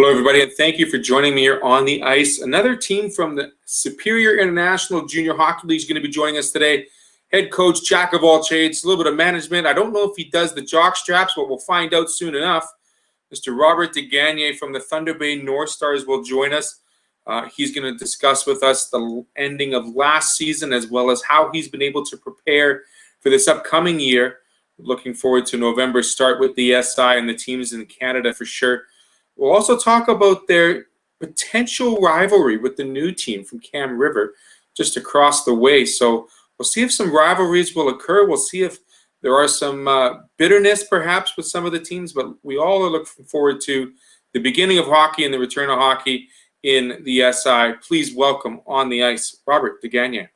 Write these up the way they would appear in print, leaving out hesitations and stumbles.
Hello, everybody, and thank you for joining me here on the ice. Another team from the Superior International Junior Hockey League is going to be joining us today. Head coach, jack of all trades, a little bit of management. I don't know if he does the jock straps, but we'll find out soon enough. Mr. Robert DeGagne from the Thunder Bay North Stars will join us. He's going to discuss with us the ending of last season as well as how he's been able to prepare for this upcoming year. Looking forward to November start with the SI and the teams in Canada for sure. We'll also talk about their potential rivalry with the new team from Cam River just across the way. So we'll see if some rivalries will occur. We'll see if there are some bitterness perhaps with some of the teams, but we all are looking forward to the beginning of hockey and the return of hockey in the SI. Please welcome on the ice, Robert DeGagne.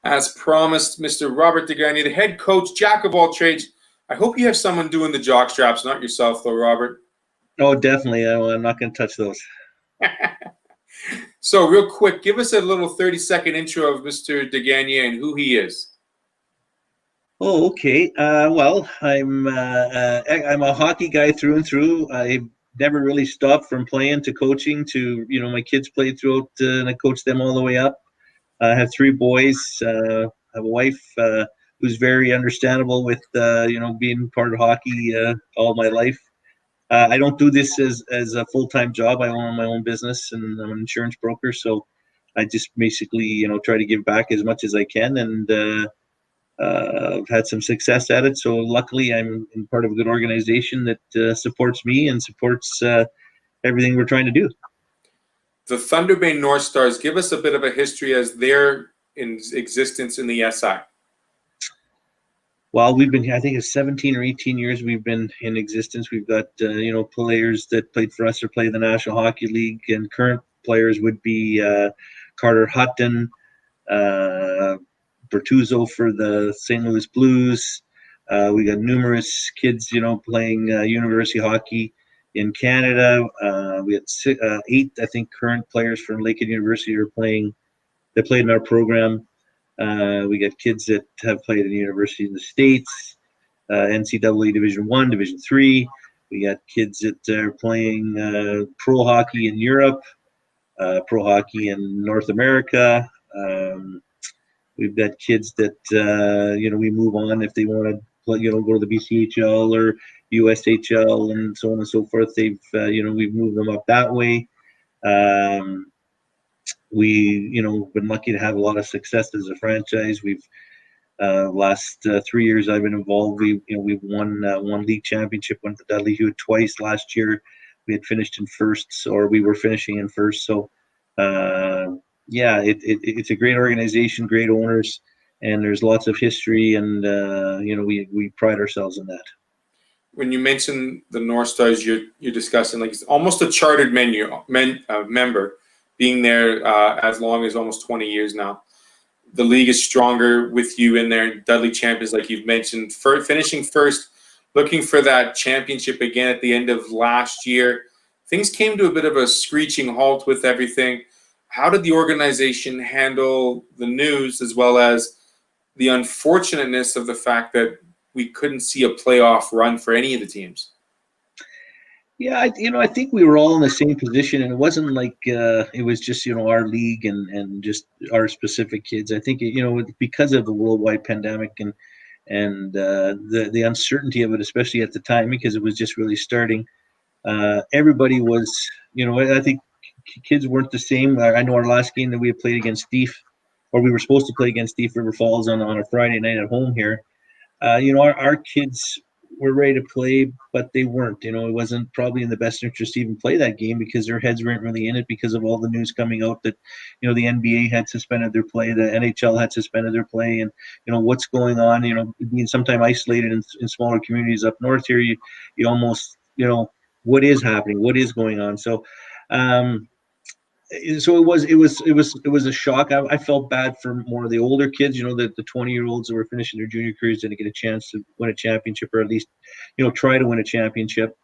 As promised, Mr. Robert DeGagne, the head coach, jack of all trades. I hope you have someone doing the jock straps, not yourself, though, Robert. Oh, definitely. I'm not going to touch those. So, real quick, give us a little 30-second intro of Mr. DeGagne and who he is. Oh, okay. Well, I'm a hockey guy through and through. I never really stopped from playing to coaching to, my kids played throughout and I coached them all the way up. I have 3 boys. I have a wife who's very understandable with, being part of hockey all my life. I don't do this as a full-time job. I own my own business and I'm an insurance broker. So I just basically, try to give back as much as I can. And I've had some success at it. So luckily I'm part of a good organization that supports me and supports everything we're trying to do. The Thunder Bay North Stars, give us a bit of a history as they're in existence in the SI. Well, we've been, I think it's 17 or 18 years we've been in existence. We've got, players that played for us or play the National Hockey League, and current players would be Carter Hutton, Bertuzzo for the St. Louis Blues. We got numerous kids, playing university hockey in Canada. We had 8, I think, current players from Lakehead University are playing. They played in our program. We got kids that have played in the university in the States, NCAA Division I, Division III. We got kids that are playing pro hockey in Europe, pro hockey in North America. We've got kids that, we move on if they want to play, go to the BCHL or USHL and so on and so forth. They've, we've moved them up that way. We've been lucky to have a lot of success as a franchise. We've last 3 years I've been involved. We've won one league championship, went to Dudley Hewitt twice last year. We had finished in first, or we were finishing in first. So, it's a great organization, great owners, and there's lots of history, and we pride ourselves in that. When you mention the North Stars, you're discussing like it's almost a chartered member, being there as long as almost 20 years now. The league is stronger with you in there. Dudley champions, like you've mentioned, finishing first, looking for that championship again at the end of last year. Things came to a bit of a screeching halt with everything. How did the organization handle the news as well as the unfortunateness of the fact that we couldn't see a playoff run for any of the teams? Yeah, I think we were all in the same position, and it wasn't like it was just our league and just our specific kids. I think because of the worldwide pandemic and the uncertainty of it, especially at the time, because it was just really starting. Everybody was, I think kids weren't the same. I know our last game that we had played against Steve, or we were supposed to play against Steve River Falls on a Friday night at home here. Our kids were ready to play, but they weren't. It wasn't probably in the best interest to even play that game because their heads weren't really in it because of all the news coming out that, the NBA had suspended their play, the NHL had suspended their play, and, what's going on, being sometimes isolated in smaller communities up north here, you almost, what is happening, what is going on. So so it was a shock. I felt bad for more of the older kids, the 20-year-olds that were finishing their junior careers didn't get a chance to win a championship, or at least try to win a championship.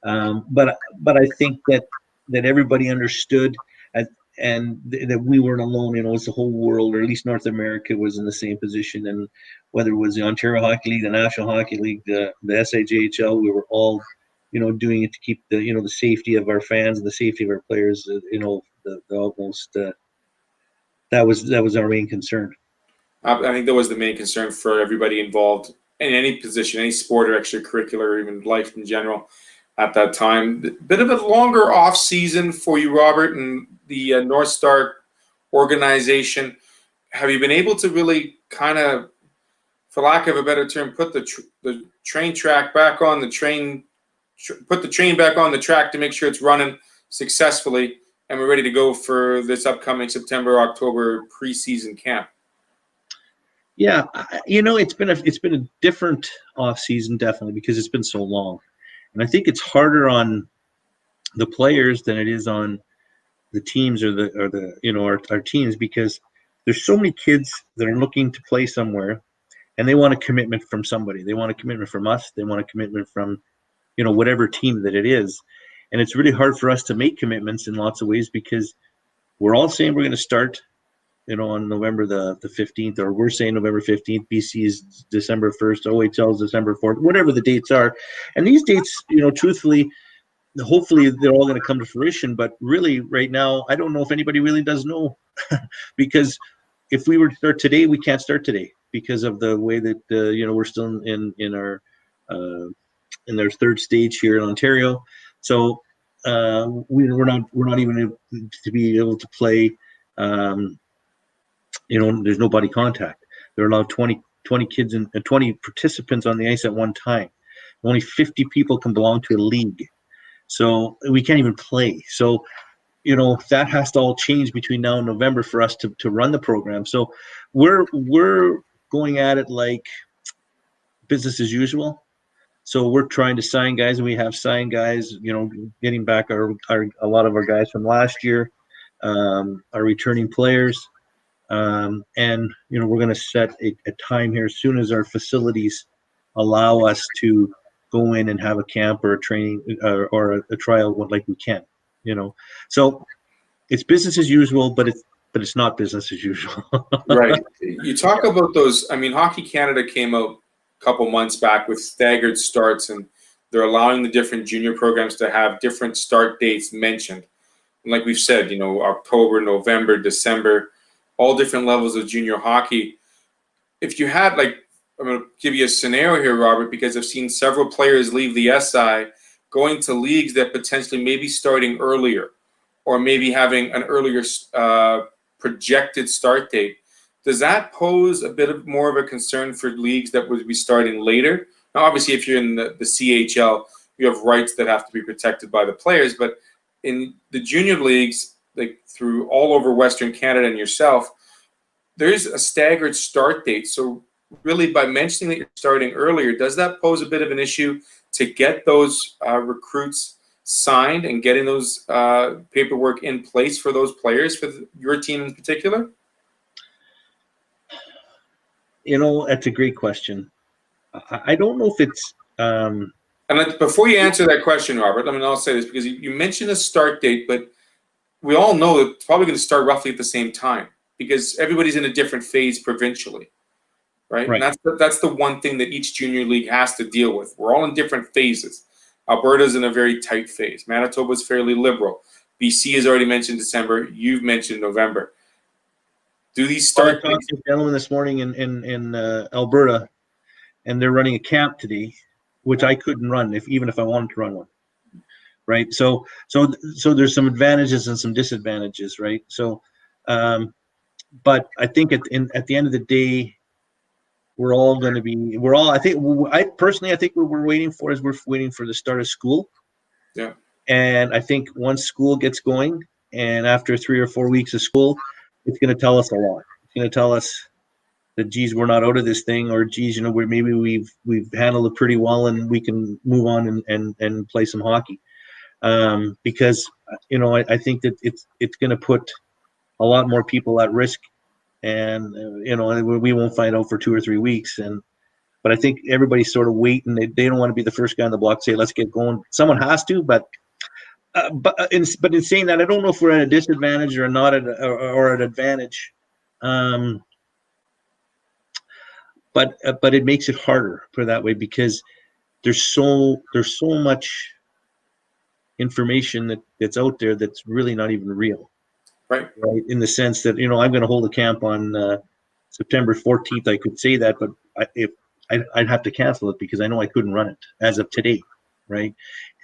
But I think that everybody understood, and that we weren't alone. It's the whole world, or at least North America, was in the same position. And whether it was the Ontario Hockey League, the National Hockey League, the SIJHL, we were all doing it to keep the safety of our fans and the safety of our players. That was our main concern. I think that was the main concern for everybody involved in any position, any sport or extracurricular, or even life in general at that time. Bit of a longer off season for you, Robert, and the North Star organization. Have you been able to really kind of, for lack of a better term, put the train track back on the train, put the train back on the track to make sure it's running successfully, and we're ready to go for this upcoming September-October preseason camp? Yeah, it's been a different off season, definitely, because it's been so long, and I think it's harder on the players than it is on the teams or our teams, because there's so many kids that are looking to play somewhere, and they want a commitment from somebody. They want a commitment from us. They want a commitment from whatever team that it is, and it's really hard for us to make commitments in lots of ways, because we're all saying we're going to start on November the 15th, or we're saying November 15th, BC is December 1st, OHL is December 4th, whatever the dates are. And these dates, truthfully, hopefully they're all going to come to fruition. But really, right now, I don't know if anybody really does know, because if we were to start today, we can't start today because of the way that we're still in our third stage here in Ontario. So we're not even able to be able to play. There's no body contact. They're allowed 20 kids and 20 participants on the ice at one time. Only 50 people can belong to a league. So we can't even play. So, that has to all change between now and November for us to run the program. So we're going at it like business as usual. So we're trying to sign guys, and we have signed guys, getting back a lot of our guys from last year, our returning players. And we're going to set a time here as soon as our facilities allow us to go in and have a camp or a training or a trial like we can. So it's business as usual, but it's not business as usual. Right. You talk about those. I mean, Hockey Canada came out a couple months back with staggered starts, and they're allowing the different junior programs to have different start dates mentioned. And like we've said, October, November, December, all different levels of junior hockey. If you had, I'm going to give you a scenario here, Robert, because I've seen several players leave the SI going to leagues that potentially may be starting earlier, or maybe having an earlier projected start date. Does that pose a bit of more of a concern for leagues that would be starting later? Now, obviously, if you're in the CHL, you have rights that have to be protected by the players, but in the junior leagues, like through all over Western Canada and yourself, there's a staggered start date. So really, by mentioning that you're starting earlier, does that pose a bit of an issue to get those recruits signed and getting those paperwork in place for those players, for your team in particular? That's a great question. I don't know if it's and before you answer that question, Robert, I'll say this, because you mentioned a start date, but we all know that it's probably going to start roughly at the same time, because everybody's in a different phase provincially, right? And that's the one thing that each junior league has to deal with. We're all in different phases. Alberta's in a very tight phase. Manitoba's fairly liberal. BC has already mentioned December. You've mentioned November. Do these start? I talked to a gentleman this morning in Alberta, and they're running a camp today, which I couldn't run even if I wanted to run one. Right. So there's some advantages and some disadvantages. Right. So, but I think at the end of the day, I personally think what we're waiting for the start of school. Yeah. And I think once school gets going, and after 3 or 4 weeks of school, it's going to tell us a lot. It's going to tell us that, geez, we're not out of this thing, or geez, maybe we've handled it pretty well and we can move on and play some hockey. because I think that it's going to put a lot more people at risk, and we won't find out for 2 or 3 weeks. But I think everybody's sort of waiting. They don't want to be the first guy on the block to say, let's get going. Someone has to, but in saying that, I don't know if we're at a disadvantage or not or at advantage. But it makes it harder, put it that way, because there's so much information that's out there that's really not even real. Right. In the sense that, I'm going to hold a camp on September 14th. I could say that, but I'd have to cancel it because I know I couldn't run it as of today, right?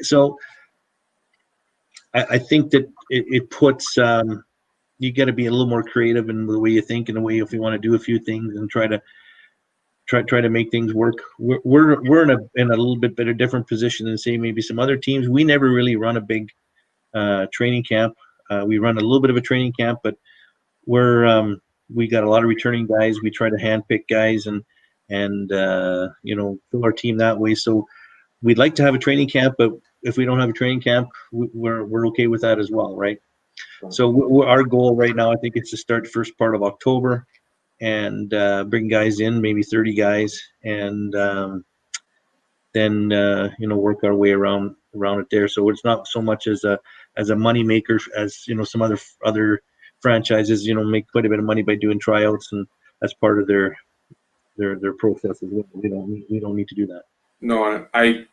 So I think that it puts you got to be a little more creative in the way you think, and the way if you want to do a few things and try to make things work. We're in a little bit better different position than say maybe some other teams. We never really run a big training camp. We run a little bit of a training camp, but we got a lot of returning guys. We try to handpick guys and fill our team that way. So we'd like to have a training camp, but if we don't have a training camp, we're okay with that as well, right? So our goal right now, I think, is to start the first part of October and bring guys in, maybe 30 guys, and then work our way around it there. So it's not so much as a money maker as some other franchises make quite a bit of money by doing tryouts, and that's part of their process as well. We don't need to do that. No, I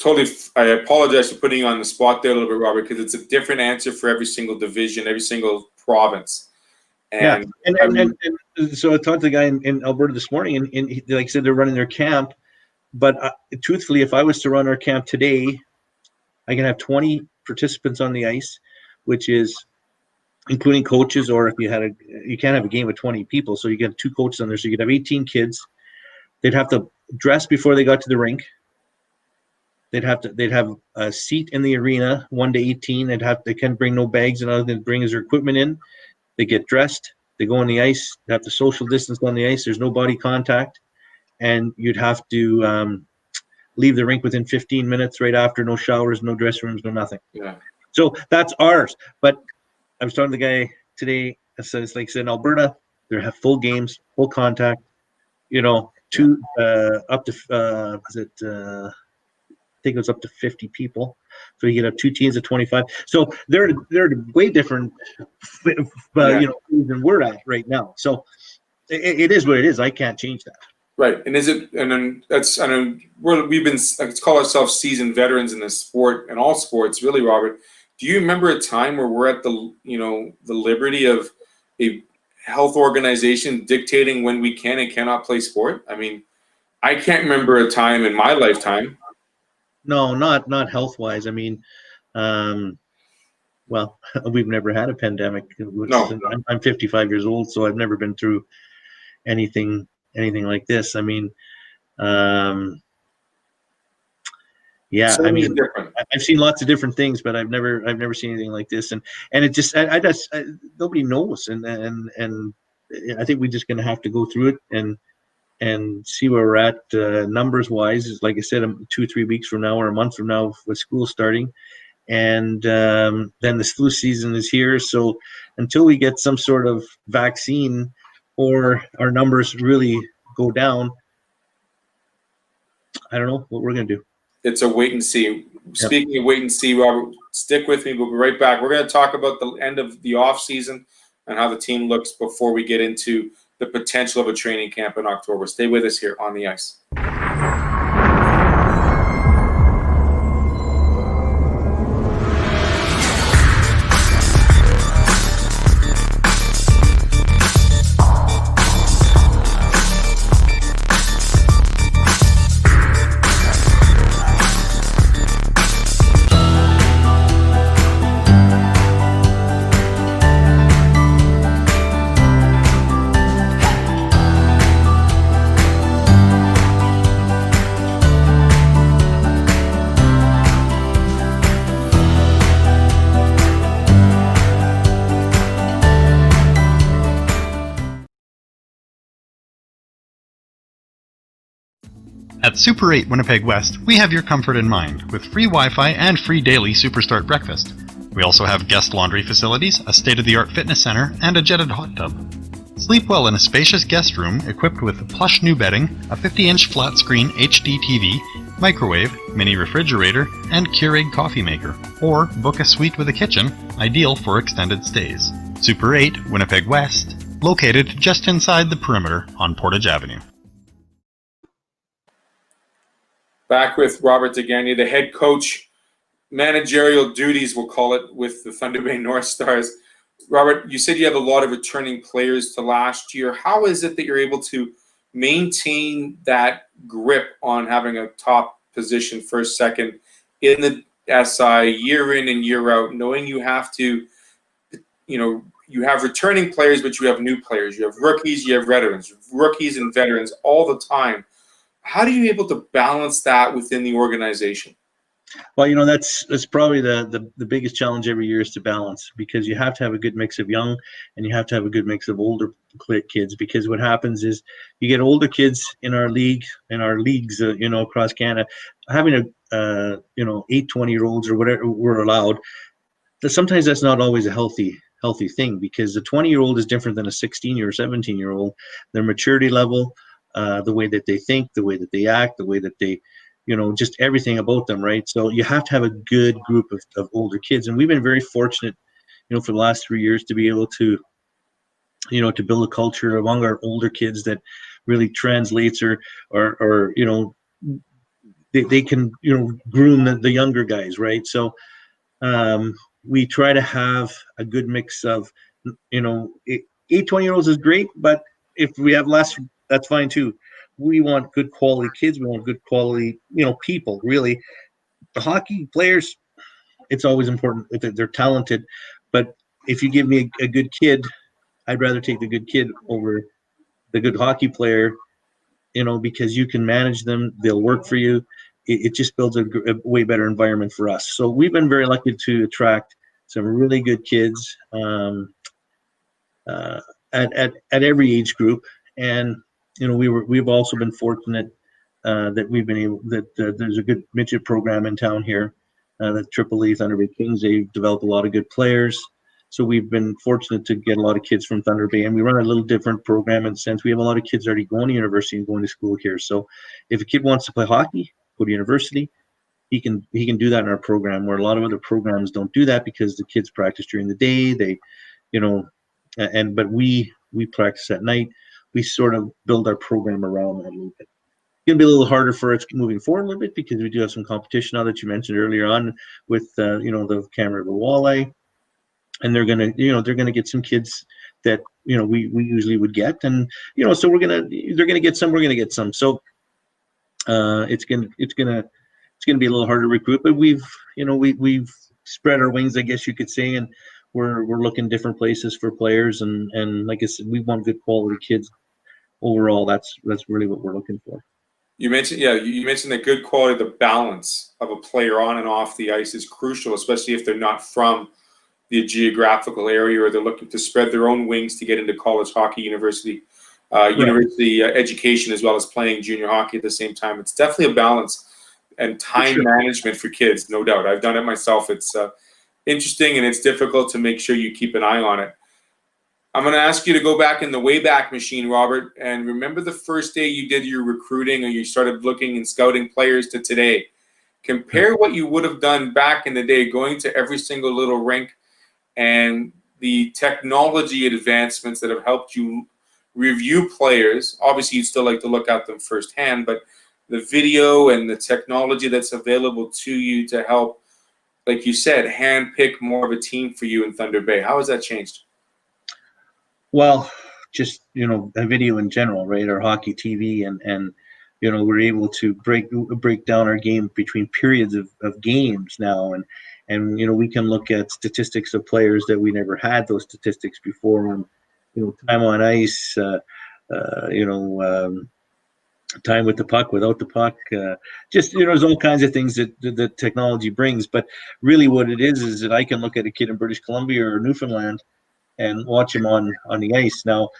apologize for putting you on the spot there a little bit, Robert, because it's a different answer for every single division, every single province. And so I talked to the guy in Alberta this morning, and he, like I said, they're running their camp. But truthfully, if I was to run our camp today, I can have 20 participants on the ice, which is including coaches, or if you can't have a game with 20 people, so you get 2 coaches on there, so you could have 18 kids. They'd have to dress before they got to the rink. They'd have a seat in the arena, 1 to 18. They can bring no bags and other than bring their equipment in. They get dressed. They go on the ice. They have to social distance on the ice. There's no body contact, and you'd have to leave the rink within 15 minutes right after. No showers, no dressing rooms, no nothing. Yeah. So that's ours. But I was talking to the guy today. So it's like I said, in Alberta, they have full games, full contact. Two up to I think it was up to 50 people. So you could have 2 teams of 25. So they're way different, than we're at right now. So it is what it is. I can't change that. Right, and let's call ourselves seasoned veterans in this sport and all sports, really, Robert. Do you remember a time where we're at the liberty of a health organization dictating when we can and cannot play sport? I mean, I can't remember a time in my lifetime. No, not health-wise. I mean, well, we've never had a pandemic. No. I'm 55 years old, so I've never been through anything like this. I mean, yeah. So I mean, I've seen lots of different things, but I've never seen anything like this. And it just, nobody knows. And I think we're just going to have to go through it and see where we're at numbers wise. Like I said, 2 or 3 weeks from now or a month from now with school starting. And then the flu season is here. So until we get some sort of vaccine or our numbers really go down, I don't know what we're going to do. It's a wait and see. Speaking of wait and see, Robert, stick with me. We'll be right back. We're going to talk about the end of the off season and how the team looks before we get into the potential of a training camp in October. Stay with us here on the ice. At Super 8 Winnipeg West, we have your comfort in mind with free Wi-Fi and free daily Superstart breakfast. We also have guest laundry facilities, a state-of-the-art fitness center, and a jetted hot tub. Sleep well in a spacious guest room equipped with plush new bedding, a 50-inch flat-screen HD TV, microwave, mini refrigerator, and Keurig coffee maker. Or book a suite with a kitchen, ideal for extended stays. Super 8 Winnipeg West, located just inside the perimeter on Portage Avenue. Back with Robert DeGagne, the head coach, managerial duties, we'll call it, with the Thunder Bay North Stars. Robert, you said you have a lot of returning players to last year. How is it that you're able to maintain that grip on having a top position, first, second, in the SI year in and year out, knowing you have to, you have returning players, but you have new players. You have rookies, you have veterans, rookies and veterans all the time. How are you able to balance that within the organization? Well, that's probably the biggest challenge every year is to balance, because you have to have a good mix of young and you have to have a good mix of older kids, because what happens is you get older kids in our leagues, across Canada, having a 20-year-olds or whatever we're allowed. Sometimes that's not always a healthy thing, because the 20-year-old is different than a 16-year or 17-year-old. Their maturity level, the way that they think, the way that they act, the way that they just everything about them, right? So you have to have a good group of older kids. And we've been very fortunate, for the last 3 years to be able to, to build a culture among our older kids that really translates or they can, groom the younger guys, right? So we try to have a good mix of, 20-year-olds is great, but if we have less, that's fine too. We want good quality kids. We want good quality, people, really. The hockey players, it's always important if they're talented. But if you give me a good kid, I'd rather take the good kid over the good hockey player, because you can manage them. They'll work for you. It just builds a way better environment for us. So we've been very lucky to attract some really good kids at every age group. And we've also been fortunate that we've been able there's a good midget program in town here, the Triple E Thunder Bay Kings. They've developed a lot of good players, so we've been fortunate to get a lot of kids from Thunder Bay. And we run a little different program in the sense we have a lot of kids already going to university and going to school here. So if a kid wants to play hockey, go to university, he can do that in our program, where a lot of other programs don't do that because the kids practice during the day. But we practice at night. We sort of build our program around that a little bit. It's going to be a little harder for us moving forward a little bit, because we do have some competition now that you mentioned earlier on with the Fightin Walleye, and they're going to get some kids that we usually would get, and so they're going to get some, we're going to get some. So it's going to be a little harder to recruit, but we've spread our wings, I guess you could say, and we're looking different places for players, and like I said, we want good quality kids overall. That's really what we're looking for. You mentioned the good quality, the balance of a player on and off the ice is crucial, especially if they're not from the geographical area or they're looking to spread their own wings to get into college hockey, university education, as well as playing junior hockey at the same time. It's definitely a balance and time management for kids, no doubt. I've done it myself. It's interesting, and it's difficult to make sure you keep an eye on it. I'm going to ask you to go back in the Wayback Machine, Robert, and remember the first day you did your recruiting or you started looking and scouting players to today. Compare what you would have done back in the day, going to every single little rink, and the technology advancements that have helped you review players. Obviously, you'd still like to look at them firsthand, but the video and the technology that's available to you to help, like you said, handpick more of a team for you in Thunder Bay. How has that changed? Well, just a video in general, right? Our hockey TV, and we're able to break down our game between periods of games now, and we can look at statistics of players that we never had those statistics before, and time on ice, time with the puck, without the puck, just there's all kinds of things that the technology brings. But really, what it is that I can look at a kid in British Columbia or Newfoundland and watch him on the ice. Now,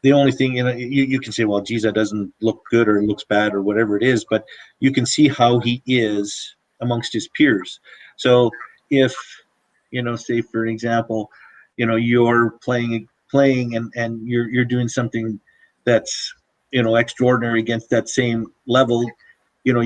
the only thing, you can say, well, geez, that doesn't look good or looks bad or whatever it is, but you can see how he is amongst his peers. So if, say for example, you're playing and you're doing something that's, extraordinary against that same level, you know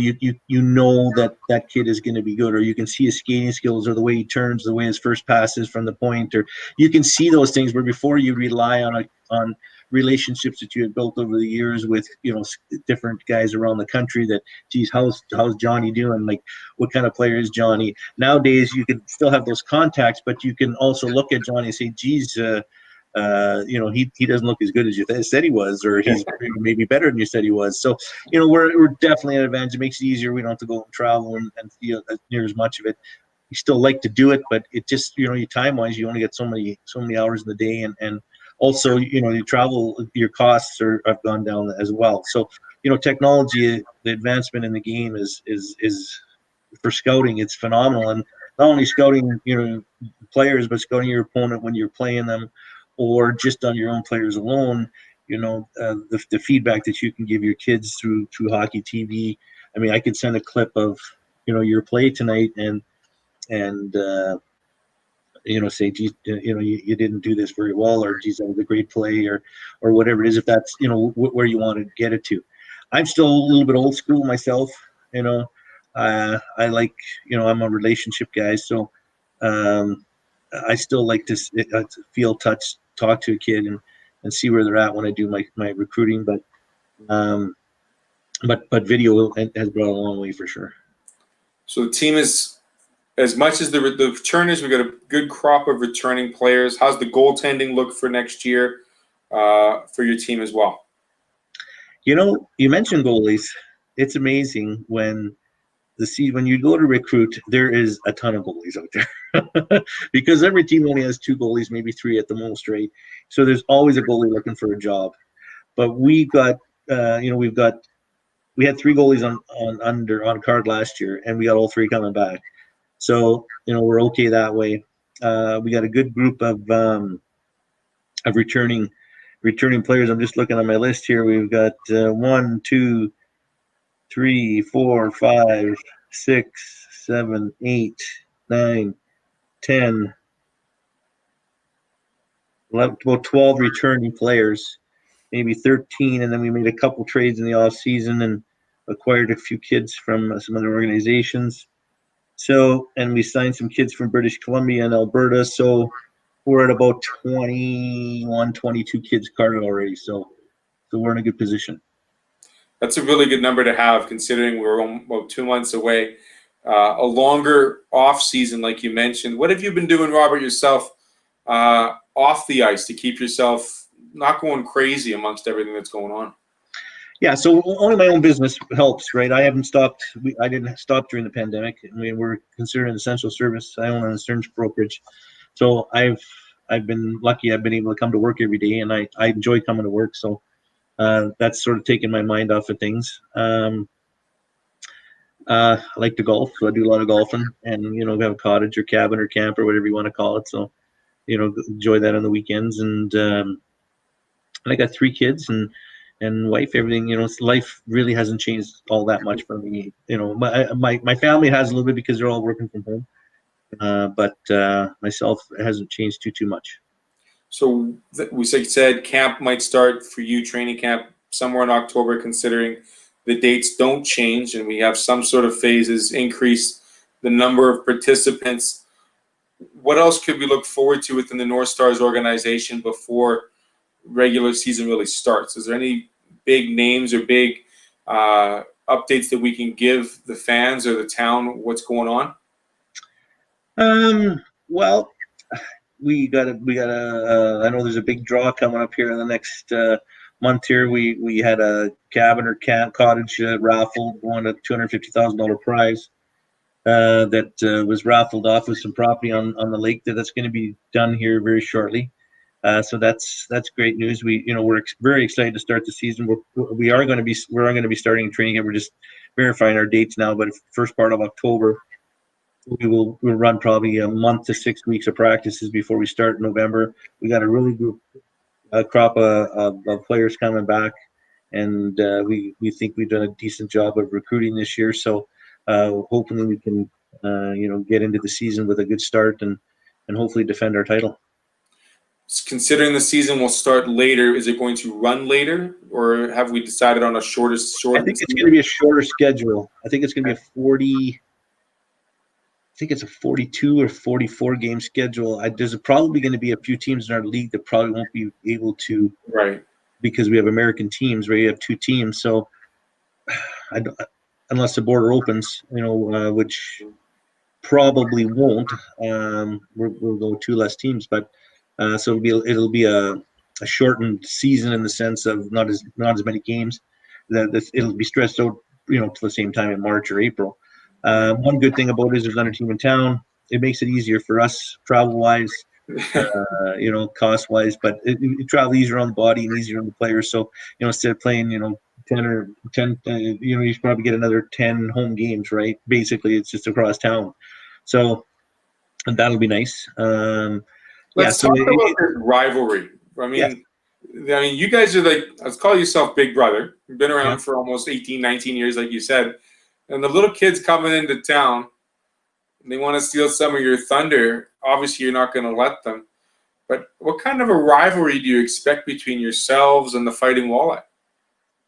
that kid is going to be good, or you can see his skating skills, or the way he turns, the way his first pass is from the point, or you can see those things where before you rely on relationships that you had built over the years with different guys around the country, that geez, how's Johnny doing, like what kind of player is Johnny. Nowadays you can still have those contacts, but you can also look at Johnny and say, geez, he doesn't look as good as you said he was, or he's maybe better than you said he was. So we're definitely an advantage. It makes it easier. We don't have to go and travel and feel near as much of it. We still like to do it, but it just, you time wise, you only get so many hours in the day, and also, you travel, your costs have gone down as well. So, technology, the advancement in the game is for scouting, it's phenomenal. And not only scouting, players, but scouting your opponent when you're playing them, or just on your own players alone. The feedback that you can give your kids through hockey TV. I mean, I could send a clip of, your play tonight, and say, geez, you didn't do this very well, or geez, that was a great play, or whatever it is, if that's, where you want to get it to. I'm still a little bit old school myself, I like, I'm a relationship guy, so I still like to feel, touch, talk to a kid, and see where they're at when I do my recruiting, but video has brought a long way for sure. So the team is, as much as the returners, we've got a good crop of returning players. How's the goaltending look for next year for your team as well? You mentioned goalies. It's amazing when you go to recruit, there is a ton of goalies out there because every team only has 2 goalies, maybe 3 at the most, right? So there's always a goalie looking for a job. But we got, we had 3 goalies on card last year, and we got all 3 coming back. So, we're okay that way. We got a good group of returning players. I'm just looking on my list here. We've got 1, 2, 3, 4, 5, 6, 7, 8, 9, 10, 11, about 12 returning players, maybe 13, and then we made a couple trades in the off season and acquired a few kids from some other organizations. So, and we signed some kids from British Columbia and Alberta. So we're at about 21, 22 kids carded already. So we're in a good position. That's a really good number to have, considering we're about 2 months away. A longer off season, like you mentioned. What have you been doing, Robert, yourself off the ice to keep yourself not going crazy amongst everything that's going on? Yeah, so owning my own business helps, right? I haven't stopped. I didn't stop during the pandemic. I mean, we're considered an essential service. I own an insurance brokerage, so I've been lucky. I've been able to come to work every day, and I enjoy coming to work. So that's sort of taken my mind off of things. I like to golf, so I do a lot of golfing, and we have a cottage or cabin or camp or whatever you want to call it. So enjoy that on the weekends, and I got 3 kids and wife. Everything, life really hasn't changed all that much for me. My family has a little bit because they're all working from home, but myself, it hasn't changed too much. So we said camp might start for you, training camp, somewhere in October, considering the dates don't change and we have some sort of phases increase the number of participants. What else could we look forward to within the North Stars organization before regular season really starts? Is there any big names or big updates that we can give the fans or the town what's going on? Well, we got I know there's a big draw coming up here in the next month here. We had a cabin or cottage raffle, won a $250,000 prize that was raffled off with some property on the lake that's going to be done here very shortly. So that's great news. We're very excited to start the season. We're going to be starting training, and we're just verifying our dates now. But first part of October, we'll run probably a month to 6 weeks of practices before we start in November. We got a really good crop of players coming back, and we think we've done a decent job of recruiting this year. So hopefully we can get into the season with a good start and hopefully defend our title. Considering the season will start later, is it going to run later, or have we decided on a shorter? I think it's going to be a shorter schedule. I think it's going to be a 40. I think it's a 42 or 44 game schedule. There's probably going to be a few teams in our league that probably won't be able to, right? Because we have American teams where you have 2 teams. So unless the border opens, which probably won't, we'll go 2 less teams. But so it'll be a shortened season in the sense of not as many games. It'll be stressed out, to the same time in March or April. One good thing about it is there's another team in town. It makes it easier for us travel-wise, cost-wise, but it travel easier on the body and easier on the players. So, instead of playing, 10, you probably get another 10 home games, right? Basically, it's just across town. So, and that'll be nice. Let's talk about this rivalry. I mean, you guys are let's call yourself Big Brother. You've been around for almost 18, 19 years, like you said. And the little kids coming into town, they want to steal some of your thunder. Obviously, you're not going to let them. But what kind of a rivalry do you expect between yourselves and the Fightin Walleye?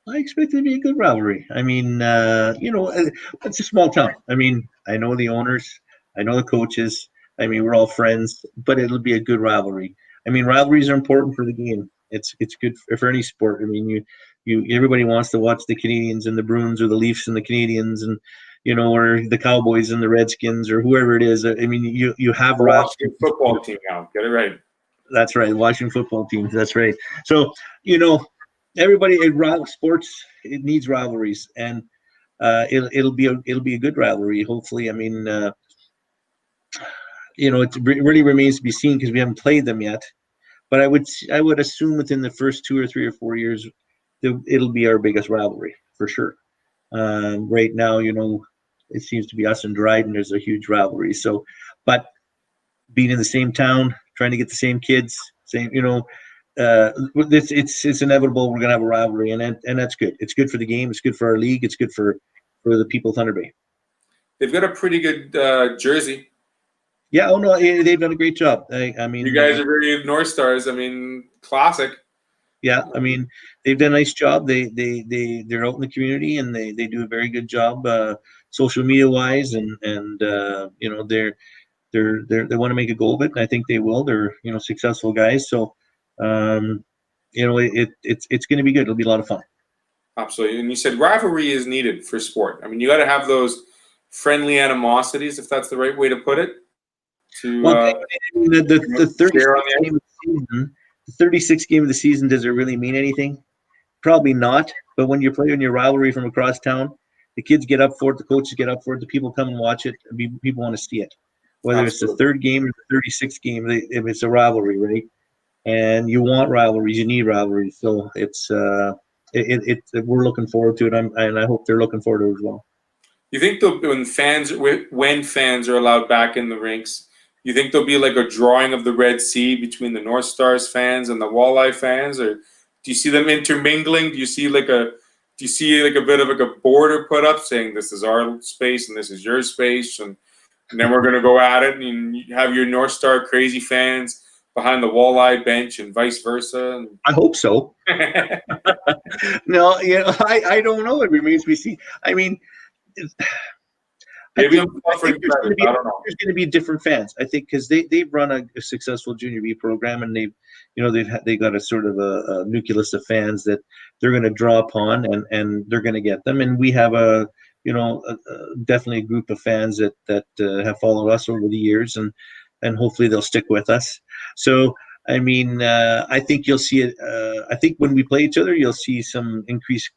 I expect it to be a good rivalry. I mean, it's a small town. I mean, I know the owners. I know the coaches. I mean, we're all friends. But it'll be a good rivalry. I mean, rivalries are important for the game. It's good for any sport. I mean, everybody wants to watch the Canadians and the Bruins, or the Leafs and the Canadians, and or the Cowboys and the Redskins, or whoever it is. I mean, you have Washington football team now. Get it right. That's right, Washington football teams. That's right. So everybody in sports, it needs rivalries, and it'll be a good rivalry. Hopefully, I mean, it really remains to be seen because we haven't played them yet. But I would assume within the first 2 or 3 or 4 years, it'll be our biggest rivalry for sure. Right now, it seems to be us and Dryden. There's a huge rivalry. So, but being in the same town, trying to get the same kids, it's inevitable. We're gonna have a rivalry, and that's good. It's good for the game. It's good for our league. It's good for the people of Thunder Bay. They've got a pretty good jersey. Yeah, no, they've done a great job. I mean, you guys are very North Stars. I mean, classic. Yeah, I mean, they've done a nice job. They're out in the community, and they do a very good job, social media wise, and they want to make a go of it, and I think they will. They're successful guys, so it's going to be good. It'll be a lot of fun. Absolutely, and you said rivalry is needed for sport. I mean, you got to have those friendly animosities, if that's the right way to put it. The 36th game of the season, does it really mean anything? Probably not. But when you're playing your rivalry from across town, the kids get up for it, the coaches get up for it, the people come and watch it, people want to see it. Whether Absolutely. It's the 3rd game or the 36th game, if it's a rivalry, right? And you want rivalries, you need rivalries. So it's we're looking forward to it, and I hope they're looking forward to it as well. You think when fans are allowed back in the rinks, you think there'll be like a drawing of the Red Sea between the North Stars fans and the Walleye fans, or do you see them intermingling? Do you see like a bit of like a border put up saying this is our space and this is your space, and then we're gonna go at it, and you have your North Star crazy fans behind the Walleye bench and vice versa? I hope so. No, I don't know. It remains to be seen. I mean. I think there's going to be different fans. I think because they've run a successful junior B program, and they've got a sort of a nucleus of fans that they're going to draw upon, and they're going to get them. And we have definitely a group of fans that have followed us over the years, and hopefully they'll stick with us. So I mean, I think you'll see it. I think when we play each other, you'll see some increased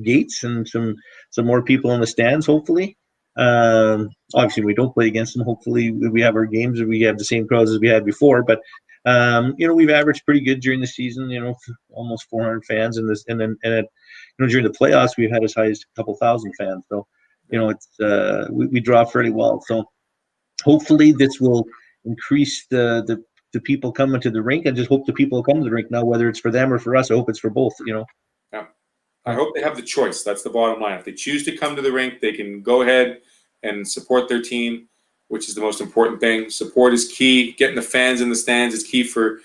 gates and some more people in the stands, hopefully. Obviously we don't play against them. Hopefully we have our games and we have the same crowds as we had before, but we've averaged pretty good during the season, almost 400 fans in this, and then during the playoffs we've had as high as a couple thousand fans. So it's we draw fairly well. So hopefully this will increase the the people coming to the rink, and just hope the people come to the rink now, whether it's for them or for us. I hope it's for both, you know. Yeah. I hope they have the choice. That's the bottom line. If they choose to come to the rink, they can go ahead and support their team, which is the most important thing. Support is key. Getting the fans in the stands is key for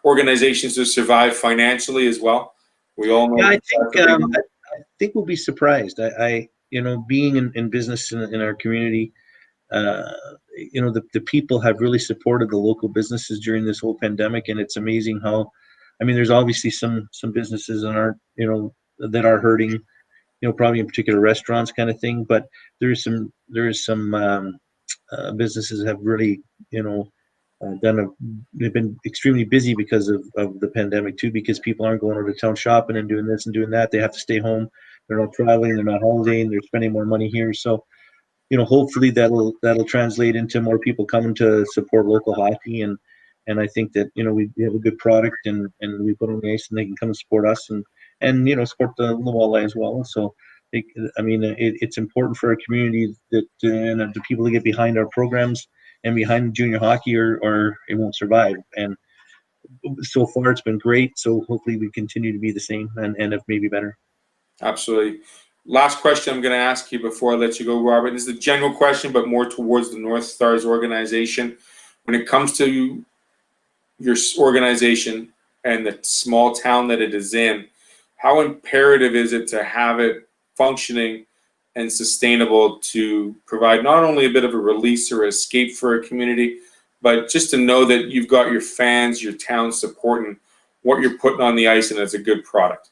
organizations to survive financially as well. We all know. Yeah, I think we'll be surprised. I you know, being in business in our community, you know, the people have really supported the local businesses during this whole pandemic, and it's amazing how, I mean, there's obviously some businesses that aren't, you know, that are hurting, you know, probably in particular restaurants kind of thing, but there is some businesses have really, you know, they've been extremely busy because of the pandemic too, because people aren't going over to town shopping and doing this and doing that. They have to stay home. They're not traveling. They're not holidaying. They're spending more money here. So, you know, hopefully that'll translate into more people coming to support local hockey. And I think that, you know, we have a good product and we put on the ice and they can come and support us and you know, support the Walleye as well. So, I mean, it's important for our community that and the people that get behind our programs and behind junior hockey, or it won't survive. And so far, it's been great. So hopefully, we continue to be the same and if maybe better. Absolutely. Last question I'm going to ask you before I let you go, Robert. This is a general question, but more towards the North Stars organization. When it comes to your organization and the small town that it is in, how imperative is it to have it functioning and sustainable to provide not only a bit of a release or escape for a community, but just to know that you've got your fans, your town supporting what you're putting on the ice and it's a good product?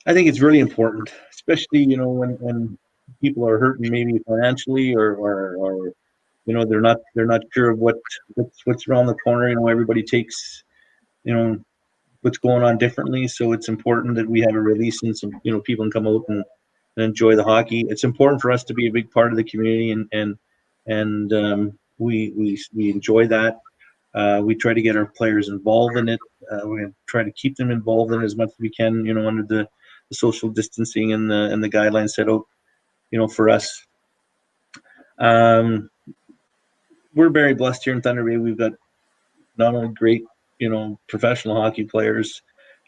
I think it's really important, especially, you know, when people are hurting maybe financially or you know, they're not sure of what's around the corner. You know, everybody takes, you know, what's going on differently. So it's important that we have a release and some, you know, people can come out and enjoy the hockey. It's important for us to be a big part of the community, and we enjoy that. We try to get our players involved in it. We're going to try to keep them involved in it as much as we can, you know, under the social distancing and the guidelines set out, you know, for us. We're very blessed here in Thunder Bay. We've got not only great, you know, professional hockey players,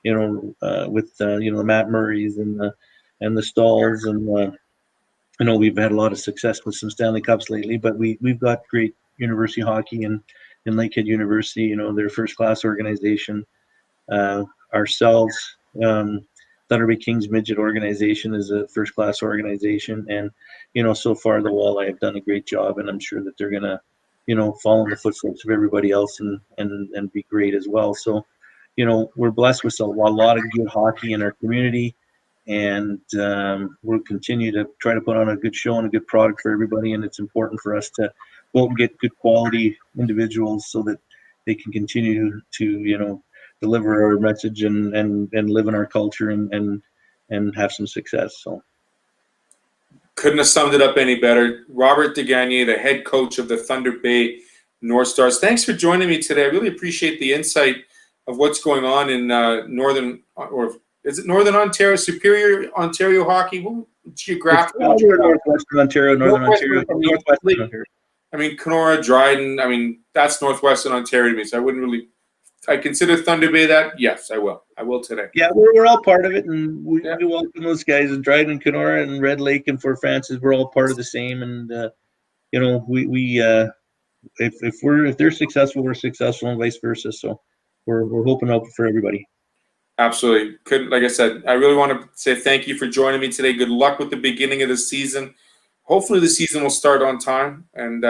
you know, with you know, the Matt Murrays and the Stalls, and you know, we've had a lot of success with some Stanley Cups lately. But we've got great university hockey in Lakehead University. You know, they're a first-class organization. Ourselves, Thunder Bay Kings Midget organization is a first-class organization, and you know, so far the Walleye have done a great job, and I'm sure that they're gonna, you know, follow in the footsteps of everybody else and be great as well. So, you know, we're blessed with a lot of good hockey in our community, and we'll continue to try to put on a good show and a good product for everybody. And it's important for us to go out and get good quality individuals so that they can continue to, you know, deliver our message and live in our culture and have some success. So. Couldn't have summed it up any better. Robert DeGagne, the head coach of the Thunder Bay North Stars. Thanks for joining me today. I really appreciate the insight of what's going on in Northern Ontario, Superior Ontario hockey. Geographically, Northwestern Ontario, Northern Ontario, Northwestern Ontario. I mean, Kenora, Dryden. I mean, that's Northwestern Ontario to me. So I wouldn't really. I consider Thunder Bay that. Yes, I will. I will today. Yeah, we're all part of it, and we welcome those guys. And Dryden, Kenora, and Red Lake, and Fort Francis. We're all part of the same, and you know, if they're successful, we're successful, and vice versa. So we're hoping out for everybody. Absolutely. Like I said, I really want to say thank you for joining me today. Good luck with the beginning of the season. Hopefully, the season will start on time, and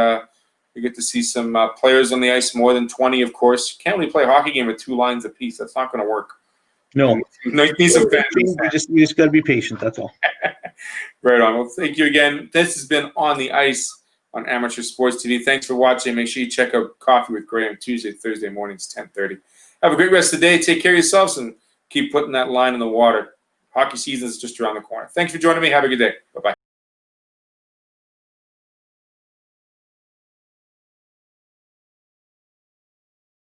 you get to see some players on the ice, more than 20, of course. You can't really play a hockey game with 2 lines apiece. That's not going to work. No. You need some fans. You just got to be patient. That's all. Right on. Well, thank you again. This has been On the Ice on Amateur Sports TV. Thanks for watching. Make sure you check out Coffee with Graham Tuesday, Thursday mornings, 10:30. Have a great rest of the day. Take care of yourselves and keep putting that line in the water. Hockey season is just around the corner. Thanks for joining me. Have a good day. Bye-bye.